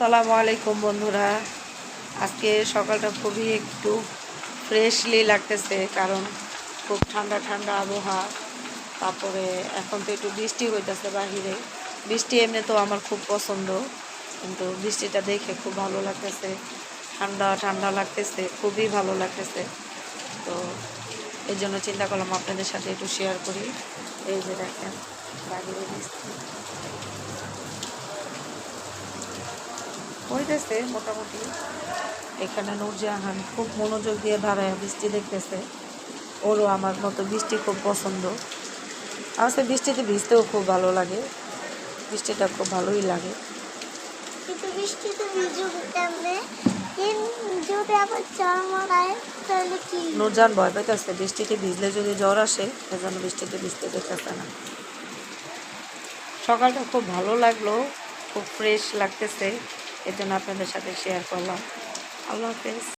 সালামু আলাইকুম বন্ধুরা। আজকে সকালটা খুবই একটু ফ্রেশলি লাগতেছে, কারণ খুব ঠান্ডা ঠান্ডা আবহাওয়া। তারপরে এখন তো একটু বৃষ্টি হইতেছে বাহিরে। বৃষ্টি এমনি তো আমার খুব পছন্দ, কিন্তু বৃষ্টিটা দেখে খুব ভালো লাগতেছে, ঠান্ডা ঠান্ডা লাগতেছে, খুবই ভালো লাগতেছে। তো এই জন্য চিন্তা করলাম আপনাদের সাথে একটু শেয়ার করি। এই যে দেখেন বাহিরে বৃষ্টি হইতেছে মোটামুটি। এখানে নূরজাহান খুব মনোযোগ দিয়ে দাঁড়ায় বৃষ্টি দেখতেছে। ওরও আমার মতো বৃষ্টি খুব পছন্দ। আসলে বৃষ্টিতে ভিজতেও খুব ভালো লাগে, বৃষ্টিটা খুব ভালোই লাগে। কিন্তু বৃষ্টিতে ভিজবো কেমনে? যদি আবার জ্বর মারায় তাহলে কি? নূরজাহান ভয় পাইতেছে বৃষ্টিতে ভিজলে যদি জ্বর আসে, এজন্য বৃষ্টিতে ভিজতে দেখতেছে না। সকালটা খুব ভালো লাগলো, খুব ফ্রেশ লাগতেছে, এজন্য আপনাদের সাথে শেয়ার করলাম। আল্লাহ হাফেজ।